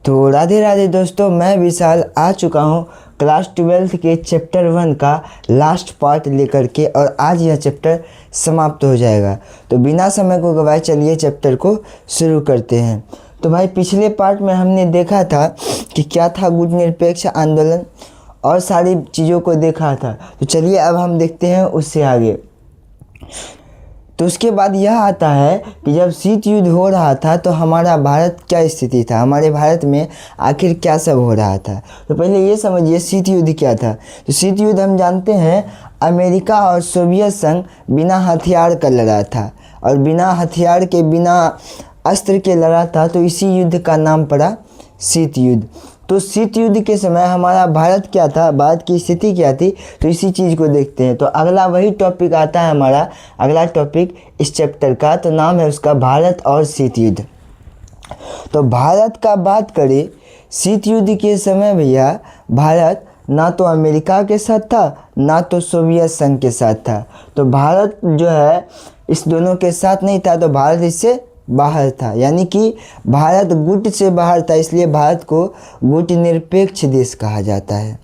तो राधे राधे दोस्तों, मैं विशाल आ चुका हूँ क्लास 12th के चैप्टर 1 का लास्ट पार्ट लेकर के। और आज यह चैप्टर समाप्त हो जाएगा। तो बिना समय को गवाए चलिए चैप्टर को शुरू करते हैं। तो भाई, पिछले पार्ट में हमने देखा था कि क्या था गुट निरपेक्ष आंदोलन और सारी चीज़ों को देखा था। तो चलिए अब हम देखते हैं उससे आगे। तो उसके बाद यह आता है कि जब शीत युद्ध हो रहा था तो हमारा भारत क्या स्थिति था, हमारे भारत में आखिर क्या सब हो रहा था। तो पहले ये समझिए शीत युद्ध क्या था। तो शीत युद्ध हम जानते हैं अमेरिका और सोवियत संघ बिना हथियार का लड़ा था, और बिना हथियार के, बिना अस्त्र के लड़ा था। तो इसी युद्ध का नाम पड़ा शीत युद्ध। तो शीत युद्ध के समय हमारा भारत क्या था, भारत की स्थिति क्या थी, तो इसी चीज़ को देखते हैं। तो अगला वही टॉपिक आता है, हमारा अगला टॉपिक इस चैप्टर का, तो नाम है उसका भारत और शीत युद्ध। तो भारत का बात करें, शीत युद्ध के समय भैया भारत ना तो अमेरिका के साथ था, ना तो सोवियत संघ के साथ था। तो भारत जो है इस दोनों के साथ नहीं था, तो भारत इससे बाहर था, यानी कि भारत गुट से बाहर था। इसलिए भारत को गुट निरपेक्ष देश कहा जाता है,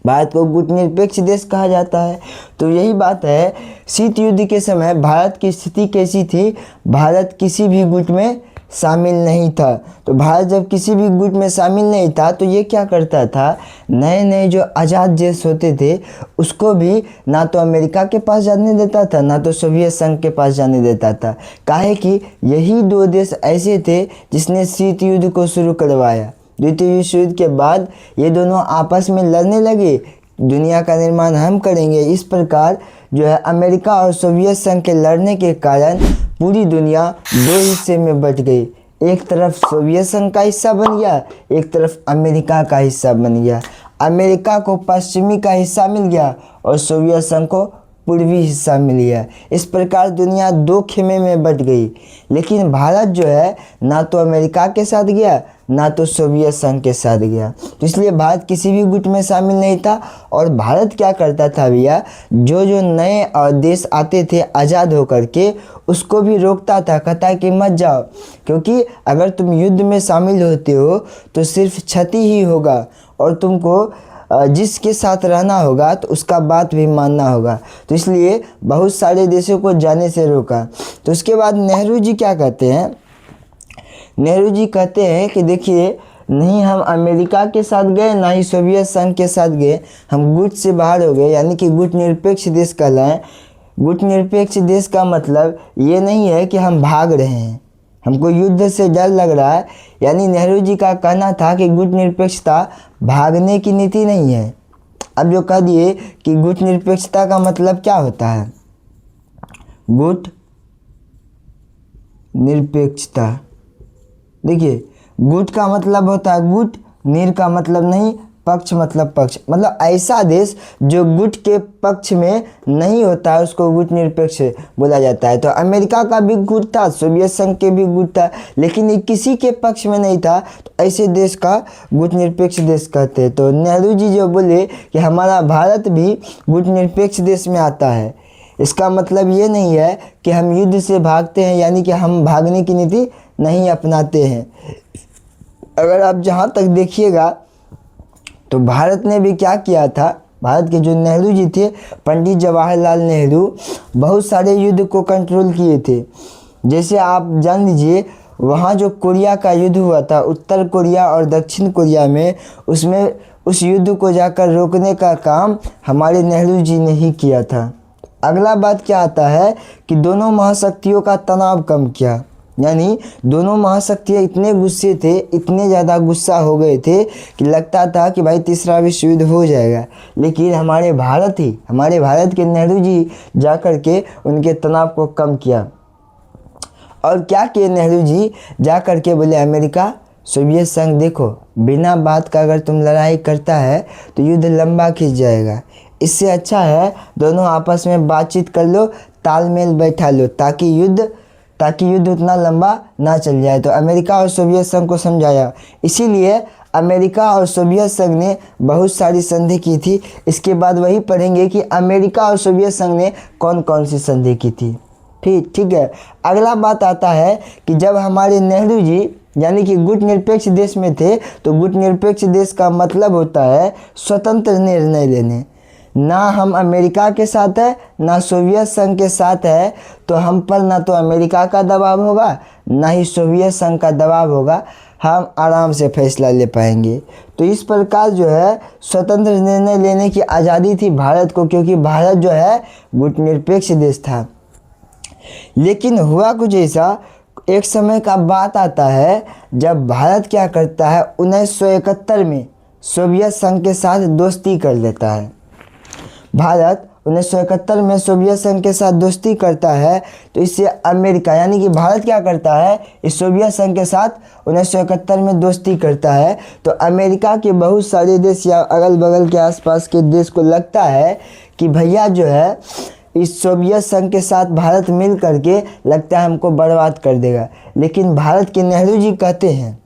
भारत को गुट निरपेक्ष देश कहा जाता है। तो यही बात है, शीत युद्ध के समय भारत की स्थिति कैसी थी, भारत किसी भी गुट में शामिल नहीं था। तो भारत जब किसी भी गुट में शामिल नहीं था तो ये क्या करता था, नए नए जो आज़ाद देश होते थे उसको भी ना तो अमेरिका के पास जाने देता था, ना तो सोवियत संघ के पास जाने देता था। काहे कि यही दो देश ऐसे थे जिसने शीत युद्ध को शुरू करवाया। द्वितीय विश्व युद्ध के बाद ये दोनों आपस में लड़ने लगे, दुनिया का निर्माण हम करेंगे। इस प्रकार जो है अमेरिका और सोवियत संघ के लड़ने के कारण पूरी दुनिया दो हिस्से में बट गई। एक तरफ सोवियत संघ का हिस्सा बन गया, एक तरफ अमेरिका का हिस्सा बन गया। अमेरिका को पश्चिमी का हिस्सा मिल गया और सोवियत संघ को पूर्वी हिस्सा मिल गया। इस प्रकार दुनिया दो खेमे में बट गई। लेकिन भारत जो है ना तो अमेरिका के साथ गया, ना तो सोवियत संघ के साथ गया। तो इसलिए भारत किसी भी गुट में शामिल नहीं था। और भारत क्या करता था भैया, जो जो नए देश आते थे आज़ाद होकर के, उसको भी रोकता था, कहता कि मत जाओ, क्योंकि अगर तुम युद्ध में शामिल होते हो तो सिर्फ क्षति ही होगा, और तुमको जिसके साथ रहना होगा तो उसका बात भी मानना होगा। तो इसलिए बहुत सारे देशों को जाने से रोका। तो उसके बाद नेहरू जी क्या कहते हैं, नेहरू जी कहते हैं कि देखिए, नहीं हम अमेरिका के साथ गए, ना ही सोवियत संघ के साथ गए, हम गुट से बाहर हो गए, यानी कि गुट निरपेक्ष देश कहलाएं। गुट निरपेक्ष देश का मतलब ये नहीं है कि हम भाग रहे हैं, हमको युद्ध से डर लग रहा है। यानी नेहरू जी का कहना था कि गुट निरपेक्षता भागने की नीति नहीं है। अब जो कह दिए कि गुट निरपेक्षता का मतलब क्या होता है, गुट निरपेक्षता, देखिए गुट का मतलब होता है गुट, निर का मतलब नहीं, पक्ष मतलब पक्ष, मतलब ऐसा देश जो गुट के पक्ष में नहीं होता है उसको गुट निरपेक्ष बोला जाता है। तो अमेरिका का भी गुट था, सोवियत संघ के भी गुट था, लेकिन ये किसी के पक्ष में नहीं था, तो ऐसे देश का गुट निरपेक्ष देश कहते हैं। तो नेहरू जी जो बोले कि हमारा भारत भी गुट निरपेक्ष देश में आता है, इसका मतलब ये नहीं है कि हम युद्ध से भागते हैं, यानी कि हम भागने की नीति नहीं अपनाते हैं। अगर आप जहाँ तक देखिएगा तो भारत ने भी क्या किया था, भारत के जो नेहरू जी थे, पंडित जवाहरलाल नेहरू, बहुत सारे युद्ध को कंट्रोल किए थे। जैसे आप जान लीजिए, वहाँ जो कोरिया का युद्ध हुआ था, उत्तर कोरिया और दक्षिण कोरिया में, उसमें उस युद्ध को जाकर रोकने का काम हमारे नेहरू जी ने ही किया था। अगला बात क्या आता है कि दोनों महाशक्तियों का तनाव कम किया, यानी दोनों महाशक्तियाँ इतने गुस्से थे, इतने ज़्यादा गुस्सा हो गए थे कि लगता था कि भाई तीसरा विश्व युद्ध हो जाएगा। लेकिन हमारे भारत के नेहरू जी जा कर के उनके तनाव को कम किया। और क्या किए नेहरू जी, जा कर के बोले अमेरिका, सोवियत संघ, देखो बिना बात का अगर तुम लड़ाई करता है तो युद्ध लंबा खिंच जाएगा। इससे अच्छा है दोनों आपस में बातचीत कर लो, तालमेल बैठा लो, ताकि युद्ध उतना लंबा ना चल जाए। तो अमेरिका और सोवियत संघ को समझाया। इसीलिए अमेरिका और सोवियत संघ ने बहुत सारी संधि की थी। इसके बाद वही पढ़ेंगे कि अमेरिका और सोवियत संघ ने कौन कौन सी संधि की थी। ठीक है। अगला बात आता है कि जब हमारे नेहरू जी यानी कि गुट निरपेक्ष देश में थे, तो गुट निरपेक्ष देश का मतलब होता है स्वतंत्र निर्णय लेने। ना हम अमेरिका के साथ है ना सोवियत संघ के साथ है, तो हम पर ना तो अमेरिका का दबाव होगा ना ही सोवियत संघ का दबाव होगा, हम आराम से फैसला ले पाएंगे। तो इस प्रकार जो है स्वतंत्र निर्णय लेने की आज़ादी थी भारत को, क्योंकि भारत जो है गुट निरपेक्ष देश था। लेकिन हुआ कुछ ऐसा, एक समय का बात आता है जब भारत क्या करता है, 1971 में सोवियत संघ के साथ दोस्ती कर लेता है। भारत 1971 में सोवियत संघ के साथ दोस्ती करता है, तो इससे अमेरिका यानी कि भारत क्या करता है, इस सोवियत संघ के साथ 1971 में दोस्ती करता है। तो अमेरिका के बहुत सारे देश या अगल बगल के आसपास के देश को लगता है कि भैया जो है इस सोवियत संघ के साथ भारत मिल करके लगता है हमको बर्बाद कर देगा। लेकिन भारत के नेहरू जी कहते हैं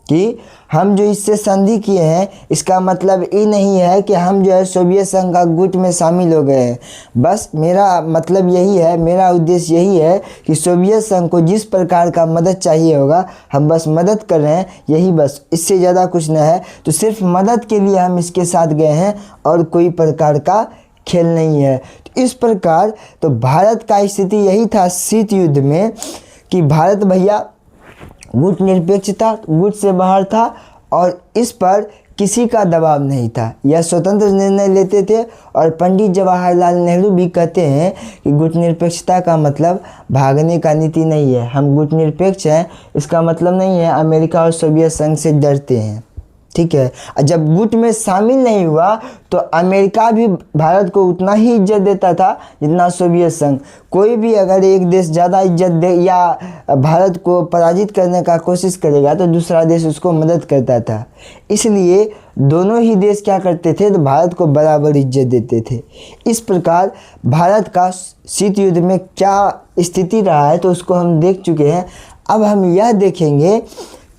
कि हम जो इससे संधि किए हैं इसका मतलब ये नहीं है कि हम जो है सोवियत संघ का गुट में शामिल हो गए हैं। बस मेरा मतलब यही है, मेरा उद्देश्य यही है कि सोवियत संघ को जिस प्रकार का मदद चाहिए होगा हम बस मदद कर रहे हैं, यही बस, इससे ज़्यादा कुछ न है। तो सिर्फ मदद के लिए हम इसके साथ गए हैं और कोई प्रकार का खेल नहीं है। तो इस प्रकार तो भारत का स्थिति यही था शीत युद्ध में कि भारत भैया गुट निरपेक्ष था, गुट से बाहर था और इस पर किसी का दबाव नहीं था, यह स्वतंत्र निर्णय लेते थे। और पंडित जवाहरलाल नेहरू भी कहते हैं कि गुट निरपेक्षता का मतलब भागने का नीति नहीं है, हम गुट निरपेक्ष हैं, इसका मतलब नहीं है अमेरिका और सोवियत संघ से डरते हैं, ठीक है। जब गुट में शामिल नहीं हुआ तो अमेरिका भी भारत को उतना ही इज्जत देता था जितना सोवियत संघ। कोई भी अगर एक देश ज़्यादा इज्जत दे या भारत को पराजित करने का कोशिश करेगा तो दूसरा देश उसको मदद करता था। इसलिए दोनों ही देश क्या करते थे, तो भारत को बराबर इज्जत देते थे। इस प्रकार भारत का शीत युद्ध में क्या स्थिति रहा है तो उसको हम देख चुके हैं। अब हम यह देखेंगे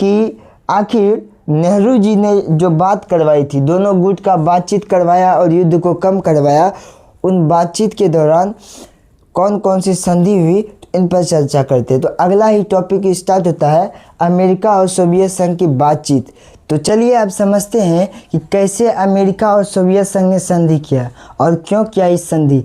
कि आखिर नेहरू जी ने जो बात करवाई थी, दोनों गुट का बातचीत करवाया और युद्ध को कम करवाया, उन बातचीत के दौरान कौन कौन सी संधि हुई, इन पर चर्चा करते हैं। तो अगला ही टॉपिक स्टार्ट होता है अमेरिका और सोवियत संघ की बातचीत। तो चलिए अब समझते हैं कि कैसे अमेरिका और सोवियत संघ ने संधि किया और क्यों किया इस संधि।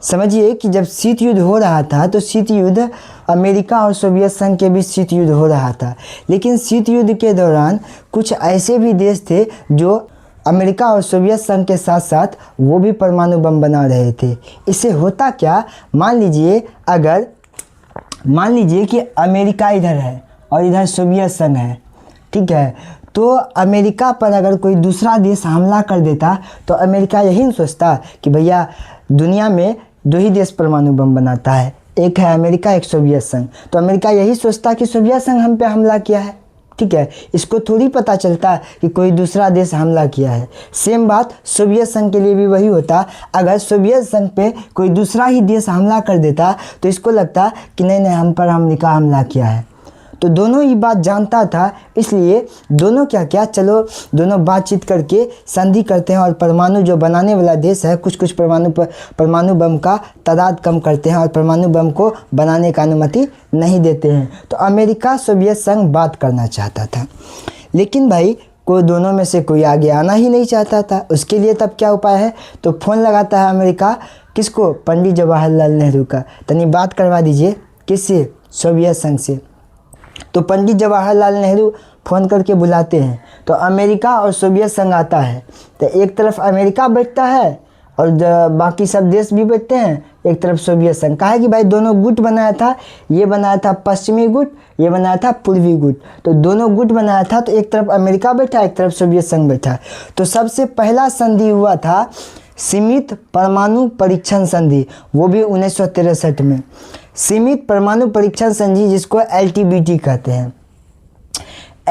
समझिए कि जब शीत युद्ध हो रहा था तो शीत युद्ध अमेरिका और सोवियत संघ के बीच शीत युद्ध हो रहा था। लेकिन शीत युद्ध के दौरान कुछ ऐसे भी देश थे जो अमेरिका और सोवियत संघ के साथ साथ वो भी परमाणु बम बना रहे थे। इससे होता क्या, मान लीजिए कि अमेरिका इधर है और इधर सोवियत संघ है, ठीक है। तो अमेरिका पर अगर कोई दूसरा देश हमला कर देता तो अमेरिका यही नहीं सोचता कि भैया दुनिया में दो ही देश परमाणु बम बनाता है, एक है अमेरिका एक सोवियत संघ। तो अमेरिका यही सोचता कि सोवियत संघ हम पे हमला किया है, ठीक है। इसको थोड़ी पता चलता कि कोई दूसरा देश हमला किया है। सेम बात सोवियत संघ के लिए भी वही होता। अगर सोवियत संघ पे कोई दूसरा ही देश हमला कर देता तो इसको लगता कि नहीं हम पर अमेरिका का हमला किया है। तो दोनों ही बात जानता था, इसलिए दोनों क्या चलो दोनों बातचीत करके संधि करते हैं और परमाणु जो बनाने वाला देश है कुछ परमाणु बम का तादाद कम करते हैं और परमाणु बम को बनाने का अनुमति नहीं देते हैं। तो अमेरिका सोवियत संघ बात करना चाहता था, लेकिन भाई कोई दोनों में से कोई आगे आना ही नहीं चाहता था। उसके लिए तब क्या उपाय है, तो फ़ोन लगाता है अमेरिका, किसको, पंडित जवाहरलाल नेहरू का, तनी बात करवा दीजिए, किससे, सोवियत संघ से। तो पंडित जवाहरलाल नेहरू फ़ोन करके बुलाते हैं, तो अमेरिका और सोवियत संघ आता है। तो एक तरफ अमेरिका बैठता है और बाकी सब देश भी बैठते हैं, एक तरफ सोवियत संघ। कहा है कि भाई दोनों गुट बनाया था, ये बनाया था पश्चिमी गुट, ये बनाया था पूर्वी गुट। तो दोनों गुट बनाया था, तो एक तरफ अमेरिका बैठा एक तरफ सोवियत संघ बैठा। तो सबसे पहला संधि हुआ था सीमित परमाणु परीक्षण संधि, वो भी 1963 में। सीमित परमाणु परीक्षण संधि जिसको LTBT कहते हैं।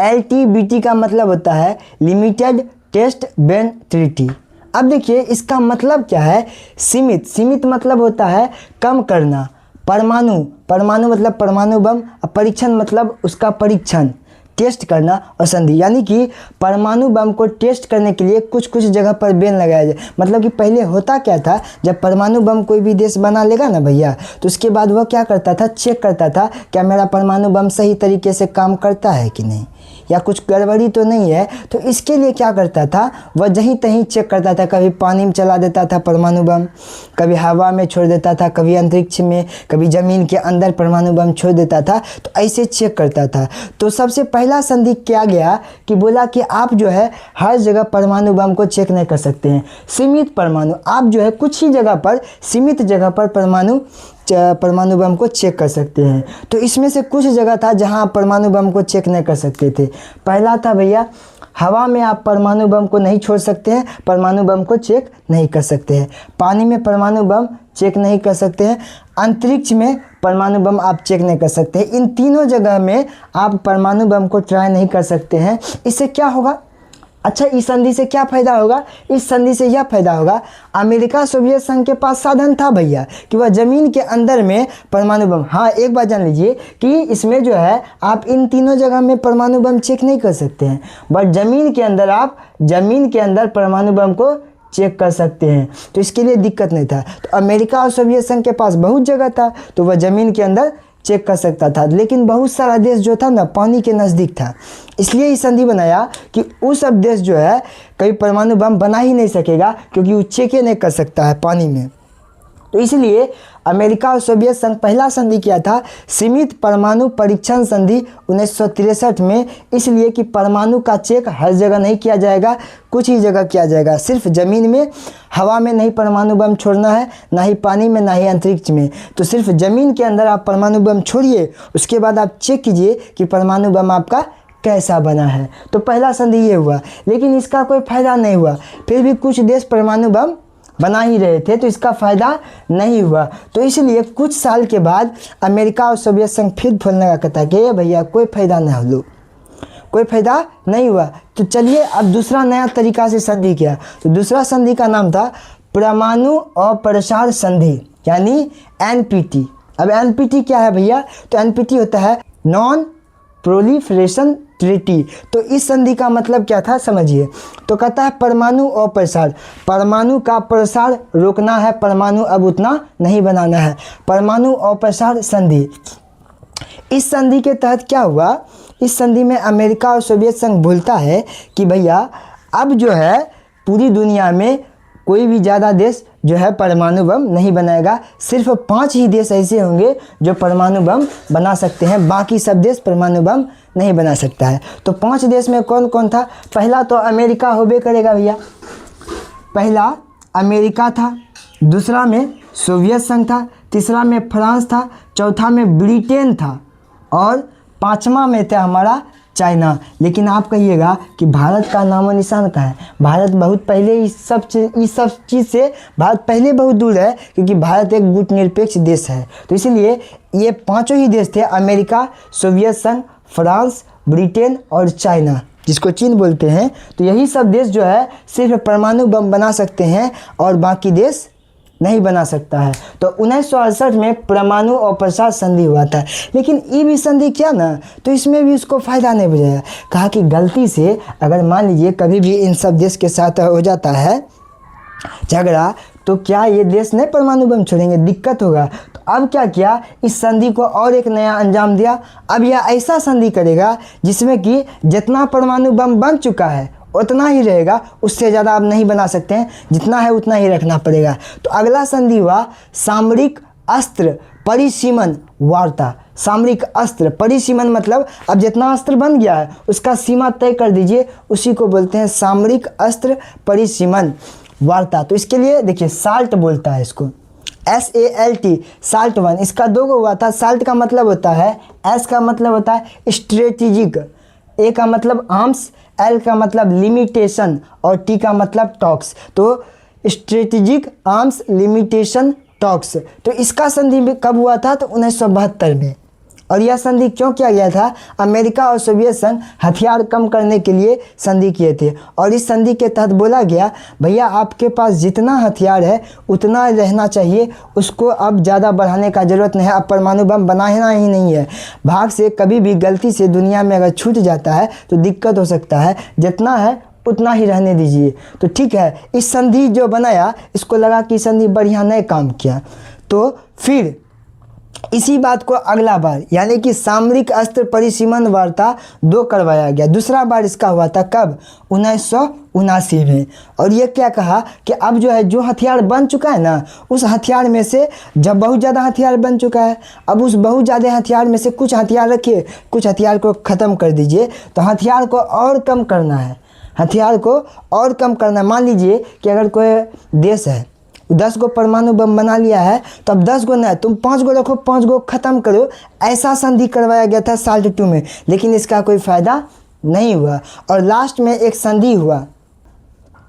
LTBT का मतलब होता है लिमिटेड टेस्ट बेन ट्रीटी। अब देखिए इसका मतलब क्या है, सीमित मतलब होता है कम करना, परमाणु मतलब परमाणु बम, परीक्षण मतलब उसका परीक्षण, टेस्ट करना और संधि, यानी कि परमाणु बम को टेस्ट करने के लिए कुछ कुछ जगह पर बैन लगाया जाए। मतलब कि पहले होता क्या था, जब परमाणु बम कोई भी देश बना लेगा ना भैया, तो उसके बाद वह क्या करता था, चेक करता था क्या मेरा परमाणु बम सही तरीके से काम करता है कि नहीं, या कुछ गड़बड़ी तो नहीं है। तो इसके लिए क्या करता था, वह जहीं तहीं चेक करता था। कभी पानी में चला देता था परमाणु बम, कभी हवा में छोड़ देता था, कभी अंतरिक्ष में, कभी ज़मीन के अंदर परमाणु बम छोड़ देता था। तो ऐसे चेक करता था। तो सबसे पहला संधि किया गया कि बोला कि आप जो है हर जगह परमाणु बम को चेक नहीं कर सकते हैं, सीमित परमाणु, आप जो है कुछ ही जगह पर, सीमित जगह पर परमाणु बम को चेक कर सकते हैं। तो इसमें से कुछ जगह था जहां आप परमाणु बम को चेक नहीं कर सकते थे। पहला था भैया, हवा में आप परमाणु बम को नहीं छोड़ सकते हैं, परमाणु बम को चेक नहीं कर सकते हैं। पानी में परमाणु बम चेक नहीं कर सकते हैं। अंतरिक्ष में परमाणु बम आप चेक नहीं कर सकते हैं। इन तीनों जगह में आप परमाणु बम को ट्राई नहीं कर सकते हैं। इससे क्या होगा, अच्छा इस संधि से क्या फ़ायदा होगा, इस संधि से यह फ़ायदा होगा, अमेरिका सोवियत संघ के पास साधन था भैया कि वह ज़मीन के अंदर में परमाणु बम, हाँ एक बात जान लीजिए कि इसमें जो है आप इन तीनों जगह में परमाणु बम चेक नहीं कर सकते हैं, बट ज़मीन के अंदर आप ज़मीन के अंदर परमाणु बम को चेक कर सकते हैं। तो इसके लिए दिक्कत नहीं था। तो अमेरिका और सोवियत संघ के पास बहुत जगह था, तो वह ज़मीन के अंदर चेक कर सकता था। लेकिन बहुत सारा देश जो था ना पानी के नज़दीक था, इसलिए ये संधि बनाया कि वो सब देश जो है कभी परमाणु बम बना ही नहीं सकेगा, क्योंकि वो चेक ही नहीं कर सकता है पानी में। तो इसलिए अमेरिका और सोवियत संघ पहला संधि किया था सीमित परमाणु परीक्षण संधि 1963 में, इसलिए कि परमाणु का चेक हर जगह नहीं किया जाएगा, कुछ ही जगह किया जाएगा। सिर्फ ज़मीन में, हवा में नहीं परमाणु बम छोड़ना है, ना ही पानी में, ना ही अंतरिक्ष में। तो सिर्फ ज़मीन के अंदर आप परमाणु बम छोड़िए, उसके बाद आप चेक कीजिए कि परमाणु बम आपका कैसा बना है। तो पहला संधि ये हुआ, लेकिन इसका कोई फ़ायदा नहीं हुआ। फिर भी कुछ देश परमाणु बम बना ही रहे थे, तो इसका फ़ायदा नहीं हुआ। तो इसलिए कुछ साल के बाद अमेरिका और सोवियत संघ फिर बोलने का कहता कि भैया कोई फ़ायदा नहीं हुआ, कोई फ़ायदा नहीं हुआ। तो चलिए अब दूसरा नया तरीका से संधि किया। तो दूसरा संधि का नाम था परमाणु अप्रसार संधि, यानी NPT। अब NPT क्या है भैया, तो NPT होता है नॉन प्रोलिफरेशन ट्रीटी। तो इस संधि का मतलब क्या था समझिए। तो कहता है परमाणु अप्रसार, परमाणु का प्रसार रोकना है, परमाणु अब उतना नहीं बनाना है, परमाणु अप्रसार संधि। इस संधि के तहत क्या हुआ, इस संधि में अमेरिका और सोवियत संघ बोलता है कि भैया अब जो है पूरी दुनिया में कोई भी ज़्यादा देश जो है परमाणु बम नहीं बनाएगा। सिर्फ 5 ही देश ऐसे होंगे जो परमाणु बम बना सकते हैं, बाकी सब देश परमाणु बम नहीं बना सकता है। तो 5 देश में कौन कौन था, पहला तो अमेरिका होबे करेगा भैया, पहला अमेरिका था, दूसरा में सोवियत संघ था, तीसरा में फ्रांस था, चौथा में ब्रिटेन था, और 5वां में था हमारा चाइना। लेकिन आप कहिएगा कि भारत का नामो निशान कहाँ है, भारत बहुत पहले इस सब चीज़ से भारत पहले बहुत दूर है, क्योंकि भारत एक गुटनिरपेक्ष देश है। तो इसलिए ये 5 ही देश थे, अमेरिका, सोवियत संघ, फ्रांस, ब्रिटेन और चाइना, जिसको चीन बोलते हैं। तो यही सब देश जो है सिर्फ परमाणु बम बना सकते हैं और बाकी देश नहीं बना सकता है। तो 1968 में परमाणु अप्रसार संधि हुआ था। लेकिन ये भी संधि किया ना, तो इसमें भी उसको फ़ायदा नहीं बुझाया। कहा कि गलती से अगर मान लीजिए कभी भी इन सब देश के साथ हो जाता है झगड़ा, तो क्या ये देश नहीं परमाणु बम छोड़ेंगे, दिक्कत होगा। तो अब क्या किया, इस संधि को और एक नया अंजाम दिया। अब यह ऐसा संधि करेगा जिसमें कि जितना परमाणु बम बन चुका है उतना ही रहेगा, उससे ज़्यादा आप नहीं बना सकते हैं, जितना है उतना ही रखना पड़ेगा। तो अगला संधि हुआ सामरिक अस्त्र परिसीमन वार्ता। सामरिक अस्त्र परिसीमन मतलब अब जितना अस्त्र बन गया है उसका सीमा तय कर दीजिए, उसी को बोलते हैं सामरिक अस्त्र परिसीमन वार्ता। तो इसके लिए देखिए साल्ट बोलता है इसको, SALT, साल्ट 1। इसका 2 हुआ था। साल्ट का मतलब होता है, S का मतलब होता है स्ट्रेटेजिक, A का मतलब आर्म्स, L का मतलब लिमिटेशन और T का मतलब टॉक्स। तो स्ट्रेटेजिक आर्म्स लिमिटेशन टॉक्स। तो इसका संधि कब हुआ था, तो 1972 में, और यह संधि क्यों किया गया था? अमेरिका और सोवियत संघ हथियार कम करने के लिए संधि किए थे और इस संधि के तहत बोला गया भैया आपके पास जितना हथियार है उतना रहना चाहिए, उसको अब ज़्यादा बढ़ाने का ज़रूरत नहीं है, अब परमाणु बम बनाना ही नहीं है। भाग से कभी भी गलती से दुनिया में अगर छूट जाता है तो दिक्कत हो सकता है, जितना है उतना ही रहने दीजिए। तो ठीक है, इस संधि जो बनाया इसको लगा कि संधि बढ़िया नहीं काम किया, तो फिर इसी बात को अगला बार यानी कि सामरिक अस्त्र परिसीमन वार्ता 2 करवाया गया। दूसरा बार इसका हुआ था कब? 1979 में। और ये क्या कहा कि अब जो है जो हथियार बन चुका है ना, उस हथियार में से जब बहुत ज़्यादा हथियार बन चुका है, अब उस बहुत ज़्यादा हथियार में से कुछ हथियार रखिए, कुछ हथियार को ख़त्म कर दीजिए। तो हथियार को और कम करना है, हथियार को और कम करना है। मान लीजिए कि अगर कोई देश है 10 गो परमाणु बम बना लिया है, तो अब 10 गो नहीं, तुम 5 गो रखो, 5 गो ख़त्म करो। ऐसा संधि करवाया गया था SALT II में, लेकिन इसका कोई फ़ायदा नहीं हुआ। और लास्ट में एक संधि हुआ,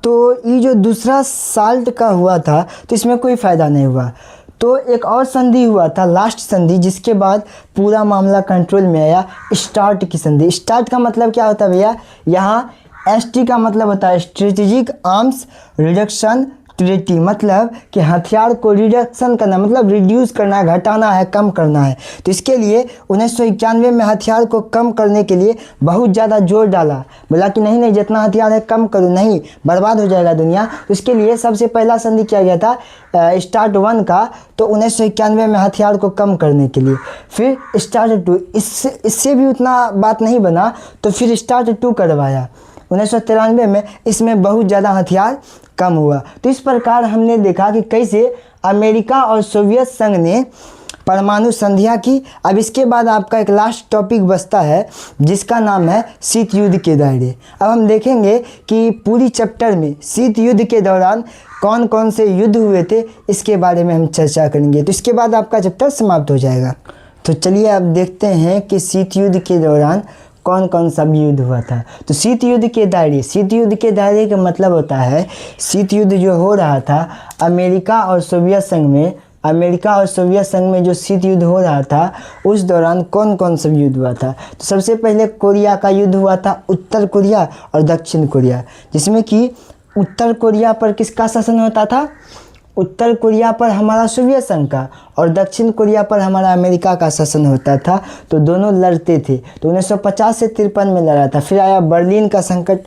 तो ये जो दूसरा SALT का हुआ था तो इसमें कोई फ़ायदा नहीं हुआ। तो एक और संधि हुआ था, लास्ट संधि, जिसके बाद पूरा मामला कंट्रोल में आया, START की संधि। START का मतलब क्या होता है भैया? यहाँ ST का मतलब होता है स्ट्रेटेजिक आर्म्स रिडक्शन ट्रीटी, मतलब कि हथियार को रिडक्शन करना, मतलब रिड्यूस करना है, घटाना है, कम करना है। तो इसके लिए 1991 में हथियार को कम करने के लिए बहुत ज़्यादा जोर डाला। बोला कि नहीं नहीं, जितना हथियार है कम करो, नहीं बर्बाद हो जाएगा दुनिया। तो इसके लिए सबसे पहला संधि किया गया था START I का, तो 1991 में हथियार को कम करने के लिए। फिर START II, इससे भी उतना बात नहीं बना, तो फिर START II करवाया 1993 में। इसमें बहुत ज़्यादा हथियार कम हुआ। तो इस प्रकार हमने देखा कि कैसे अमेरिका और सोवियत संघ ने परमाणु संधियां की। अब इसके बाद आपका एक लास्ट टॉपिक बचता है जिसका नाम है शीत युद्ध के दायरे। अब हम देखेंगे कि पूरी चैप्टर में शीत युद्ध के दौरान कौन कौन से युद्ध हुए थे, इसके बारे में हम चर्चा करेंगे। तो इसके बाद आपका चैप्टर समाप्त हो जाएगा। तो चलिए अब देखते हैं कि शीत युद्ध के दौरान कौन कौन सा युद्ध हुआ था। तो शीत युद्ध के दायरे, शीत युद्ध के दायरे का मतलब होता है शीत युद्ध जो हो रहा था अमेरिका और सोवियत संघ में, अमेरिका और सोवियत संघ में जो शीत युद्ध हो रहा था उस दौरान कौन कौन सा युद्ध हुआ था। तो सबसे पहले कोरिया का युद्ध हुआ था, उत्तर कोरिया और दक्षिण कोरिया, जिसमें कि उत्तर कोरिया पर किसका शासन होता था? उत्तर कोरिया पर हमारा सोवियत संघ का, और दक्षिण कोरिया पर हमारा अमेरिका का शासन होता था। तो दोनों लड़ते थे। तो 1950 से 53 में लड़ा था। फिर आया बर्लिन का संकट,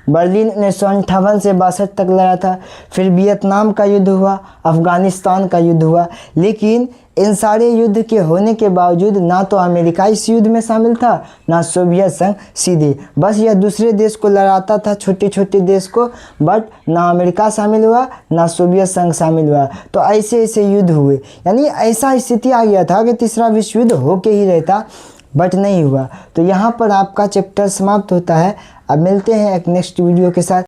बर्लिन 1958 से 62 तक लड़ा था। फिर वियतनाम का युद्ध हुआ, अफ़गानिस्तान का युद्ध हुआ। लेकिन इन सारे युद्ध के होने के बावजूद ना तो अमेरिका इस युद्ध में शामिल था, ना सोवियत संघ सीधे, बस यह दूसरे देश को लड़ाता था, छोटे छोटे देश को, बट ना अमेरिका शामिल हुआ ना सोवियत संघ शामिल हुआ। तो ऐसे ऐसे युद्ध हुए, यानी ऐसा स्थिति आ गया था कि तीसरा विश्व युद्ध होके ही रहता, बट नहीं हुआ। तो यहाँ पर आपका चैप्टर समाप्त होता है। अब मिलते हैं एक नेक्स्ट वीडियो के साथ।